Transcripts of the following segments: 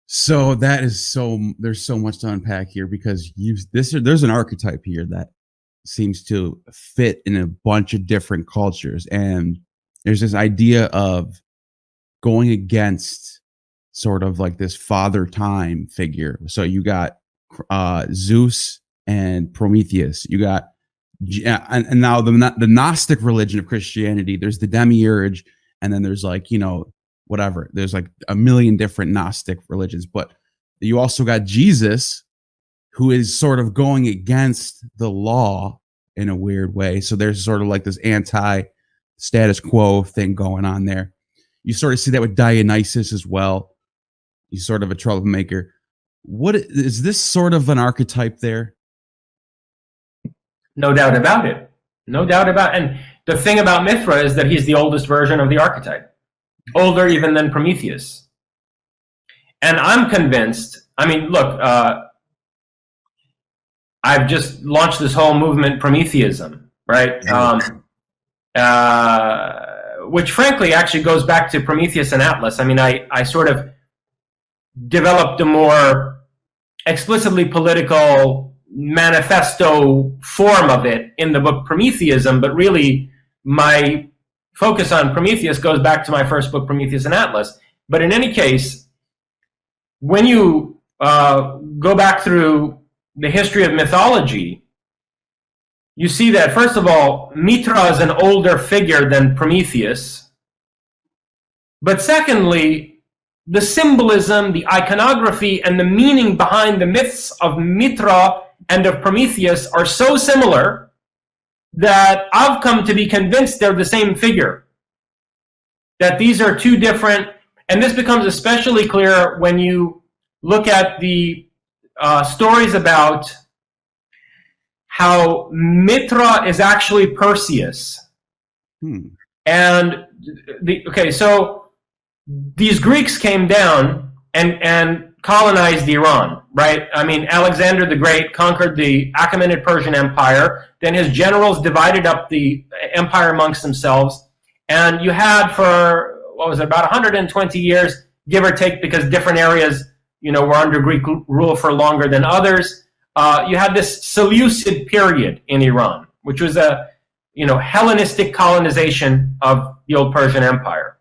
So that is there's so much to unpack here because there's an archetype here that seems to fit in a bunch of different cultures, and there's this idea of going against sort of like this father time figure. So you got Zeus and Prometheus. You got and now the Gnostic religion of Christianity. There's the demiurge, and then there's like whatever. There's like a million different Gnostic religions, but you also got Jesus, who is sort of going against the law in a weird way. So there's sort of like this anti-status quo thing going on there. You sort of see that with Dionysus as well. He's sort of a troublemaker. What is this sort of an archetype there? No doubt about it. No doubt about it. And the thing about Mithra is that he's the oldest version of the archetype. Older even than Prometheus. And I'm convinced, I mean, look, I've just launched this whole movement, Prometheism, right? Which frankly actually goes back to Prometheus and Atlas. I mean, I sort of developed a more explicitly political manifesto form of it in the book Prometheism, but really my focus on Prometheus goes back to my first book, Prometheus and Atlas. But in any case, when you go back through the history of mythology, you see that, first of all, Mithra is an older figure than Prometheus. But secondly, the symbolism, the iconography, and the meaning behind the myths of Mithra and of Prometheus are so similar that I've come to be convinced they're the same figure. That these are two different, and this becomes especially clear when you look at the stories about how Mithra is actually Perseus. And so these Greeks came down and colonized Iran, right? I mean, Alexander the Great conquered the Achaemenid Persian Empire. Then his generals divided up the empire amongst themselves. And you had for, what was it, about 120 years, give or take, because different areas, were under Greek rule for longer than others. You had this Seleucid period in Iran, which was a, Hellenistic colonization of the old Persian Empire.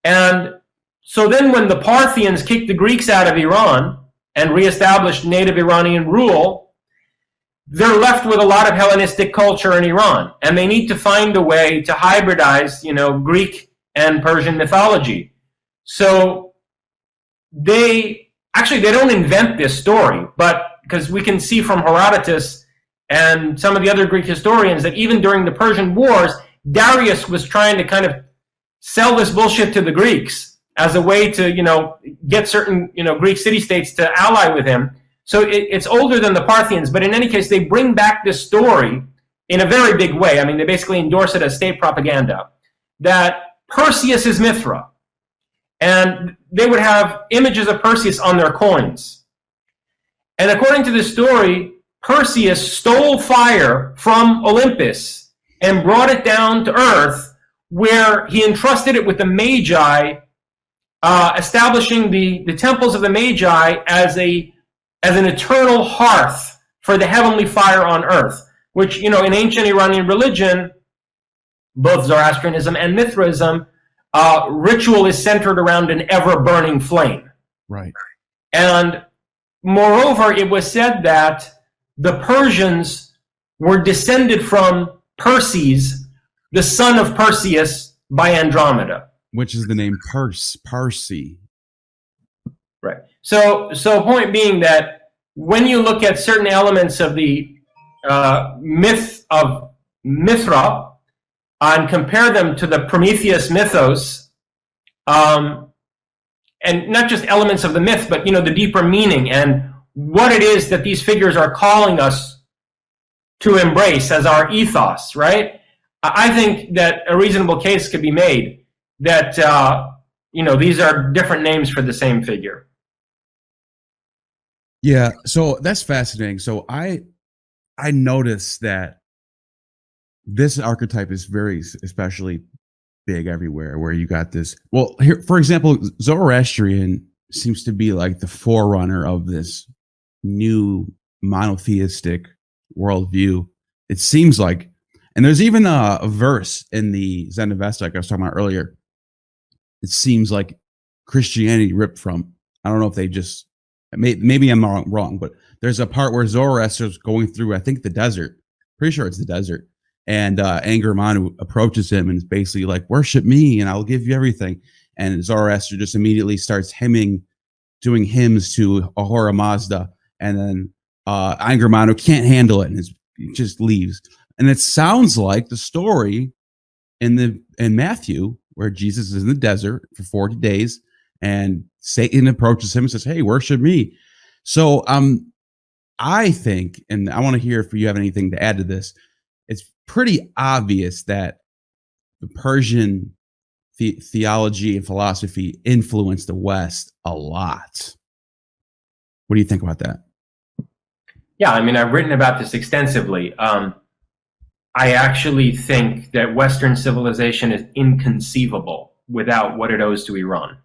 And so then when the Parthians kicked the Greeks out of Iran and reestablished native Iranian rule, they're left with a lot of Hellenistic culture in Iran. And they need to find a way to hybridize, Greek and Persian mythology. So they don't invent this story, but because we can see from Herodotus and some of the other Greek historians that even during the Persian Wars, Darius was trying to kind of sell this bullshit to the Greeks as a way to, get certain, Greek city-states to ally with him. So it's older than the Parthians, but in any case, they bring back this story in a very big way. I mean, they basically endorse it as state propaganda, that Perseus is Mithra. And they would have images of Perseus on their coins. And according to this story, Perseus stole fire from Olympus and brought it down to Earth, where he entrusted it with the Magi, establishing the temples of the Magi as an eternal hearth for the heavenly fire on Earth, which, in ancient Iranian religion, both Zoroastrianism and Mithraism, ritual is centered around an ever-burning flame. Right. And moreover, it was said that the Persians were descended from Perses, the son of Perseus, by Andromeda. Which is the name Parsi. Right. So point being that when you look at certain elements of the myth of Mithra and compare them to the Prometheus mythos, and not just elements of the myth, but the deeper meaning and what it is that these figures are calling us to embrace as our ethos, right? I think that a reasonable case could be made that these are different names for the same figure. Yeah, so that's fascinating. So I noticed that this archetype is very especially big everywhere, where you got this. Well, here, for example, Zoroastrian seems to be like the forerunner of this new monotheistic worldview. It seems like, and there's even a verse in the Zend-Avesta like I was talking about earlier. It seems like Christianity ripped from. I don't know if they just, maybe I'm wrong, but there's a part where Zoroaster's going through, I think, the desert. Pretty sure it's the desert. And Angkor Manu approaches him and is basically like, worship me and I'll give you everything. And Zoroaster just immediately starts doing hymns to Ahura Mazda. And then Angkor Manu can't handle it and just leaves. And it sounds like the story in Matthew, where Jesus is in the desert for 40 days and Satan approaches him and says, hey, worship me. So I think, and I want to hear if you have anything to add to this, it's pretty obvious that the Persian theology and philosophy influenced the West a lot. What do you think about that? Yeah, I mean, I've written about this extensively. I actually think that Western civilization is inconceivable without what it owes to Iran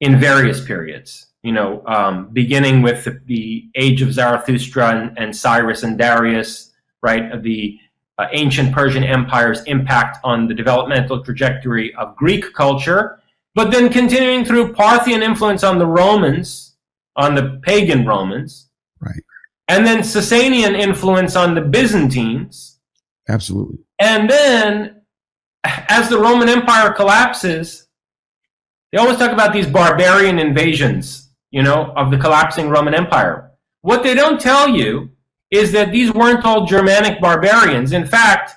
in various periods. You know, beginning with the age of Zarathustra and Cyrus and Darius, right? The ancient Persian Empire's impact on the developmental trajectory of Greek culture, but then continuing through Parthian influence on the Romans, on the pagan Romans, right? And then Sasanian influence on the Byzantines. Absolutely. And then, as the Roman Empire collapses, they always talk about these barbarian invasions, you know, of the collapsing Roman Empire. What they don't tell you is that these weren't all Germanic barbarians. In fact,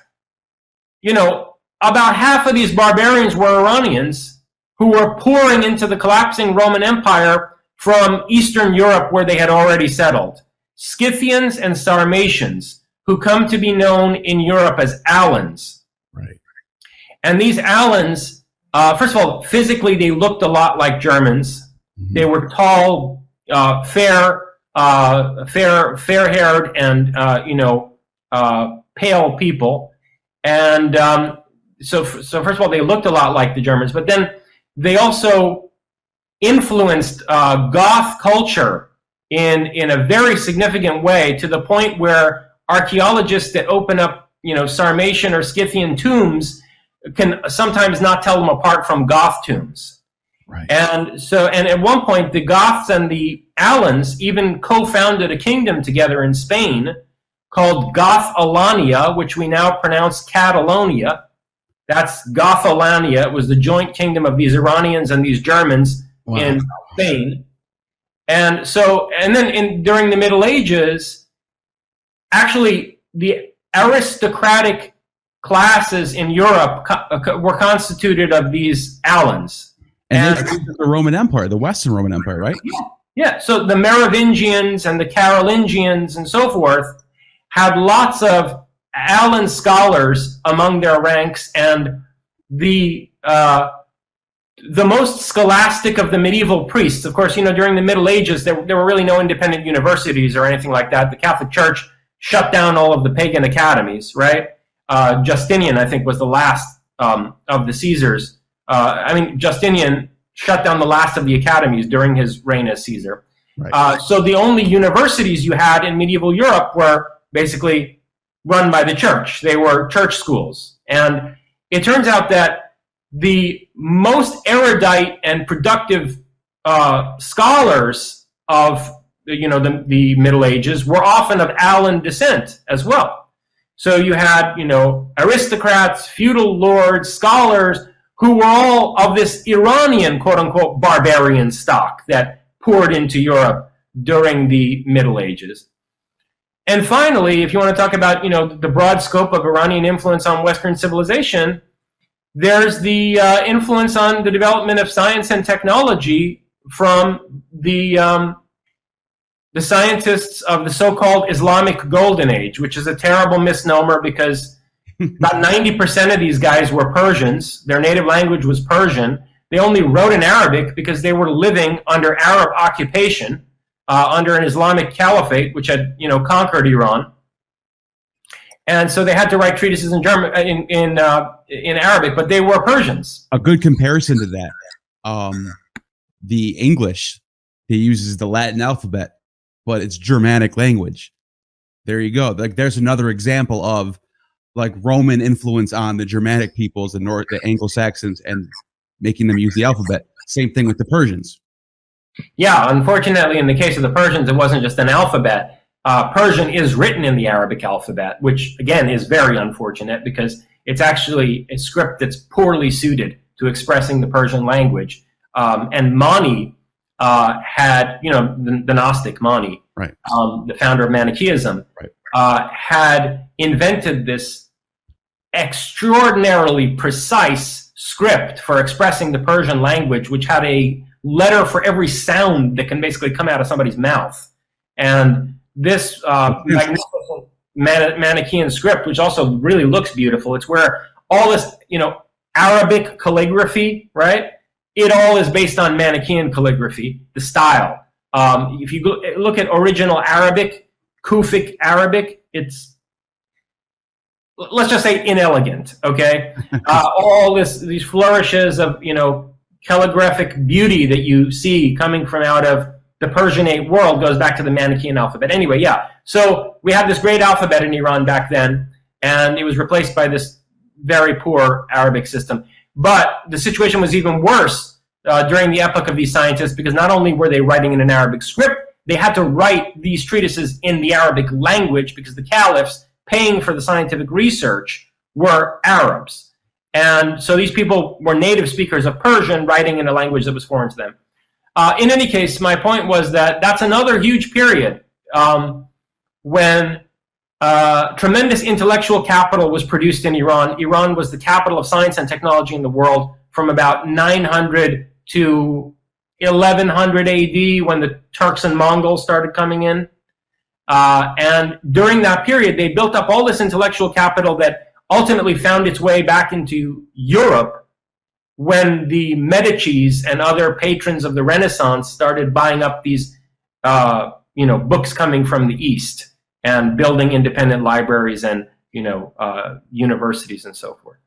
you know, about half of these barbarians were Iranians who were pouring into the collapsing Roman Empire from Eastern Europe, where they had already settled. Scythians and Sarmatians, who come to be known in Europe as Alans. Right. And these Alans, first of all, physically they looked a lot like Germans. Mm-hmm. They were tall, fair-haired, and pale people. And so first of all, they looked a lot like the Germans, but then they also influenced Goth culture in a very significant way, to the point where archaeologists that open up, you know, Sarmatian or Scythian tombs can sometimes not tell them apart from Goth tombs. Right. And at one point, the Goths and the Alans even co-founded a kingdom together in Spain called Goth-Alania, which we now pronounce Catalonia. That's Goth-Alania. It was the joint kingdom of these Iranians and these Germans in Spain. And then during the Middle Ages, actually the aristocratic classes in Europe were constituted of these Alans. And the Roman Empire, the Western Roman Empire, right? Yeah. So the Merovingians and the Carolingians and so forth had lots of Alan scholars among their ranks, and the most scholastic of the medieval priests. Of course, you know, during the Middle Ages, there were really no independent universities or anything like that. The Catholic Church shut down all of the pagan academies, right? Justinian, I think, was the last of the Caesars. Justinian shut down the last of the academies during his reign as Caesar. Right. So the only universities you had in medieval Europe were basically run by the church. They were church schools. And it turns out that the most erudite and productive scholars of the Middle Ages were often of Alan descent as well. So you had, you know, aristocrats, feudal lords, scholars who were all of this Iranian, quote unquote, barbarian stock that poured into Europe during the Middle Ages. And finally, if you want to talk about, you know, the broad scope of Iranian influence on Western civilization, there's the influence on the development of science and technology from the scientists of the so-called Islamic Golden Age, which is a terrible misnomer because about 90% of these guys were Persians. Their native language was Persian. They only wrote in Arabic because they were living under Arab occupation, under an Islamic caliphate, which had, you know, conquered Iran. And so they had to write treatises in German, in Arabic, but they were Persians. A good comparison to that, the English he uses the Latin alphabet, but it's Germanic language. There you go. Like, there's another example of like Roman influence on the Germanic peoples, the Anglo-Saxons, and making them use the alphabet. Same thing with the Persians. Yeah, unfortunately, in the case of the Persians, it wasn't just an alphabet. Persian is written in the Arabic alphabet, which again is very unfortunate because it's actually a script that's poorly suited to expressing the Persian language. And Mani had, the Gnostic Mani, right, the founder of Manichaeism, right, had invented this extraordinarily precise script for expressing the Persian language, which had a letter for every sound that can basically come out of somebody's mouth. And this magnificent Manichaean script, which also really looks beautiful, it's where all this, Arabic calligraphy, right? It all is based on Manichaean calligraphy, the style. If you look at original Arabic, Kufic Arabic, it's, let's just say, inelegant, okay? All these flourishes of, calligraphic beauty that you see coming from out of the Persianate world goes back to the Manichaean alphabet. Anyway, yeah. So we had this great alphabet in Iran back then, and it was replaced by this very poor Arabic system. But the situation was even worse during the epoch of these scientists, because not only were they writing in an Arabic script, they had to write these treatises in the Arabic language because the caliphs paying for the scientific research were Arabs. And so these people were native speakers of Persian, writing in a language that was foreign to them. In any case, my point was that that's another huge period when tremendous intellectual capital was produced in Iran. Iran was the capital of science and technology in the world from about 900 to 1100 AD, when the Turks and Mongols started coming in. And during that period, they built up all this intellectual capital that ultimately found its way back into Europe when the Medicis and other patrons of the Renaissance started buying up these books coming from the East and building independent libraries and universities and so forth.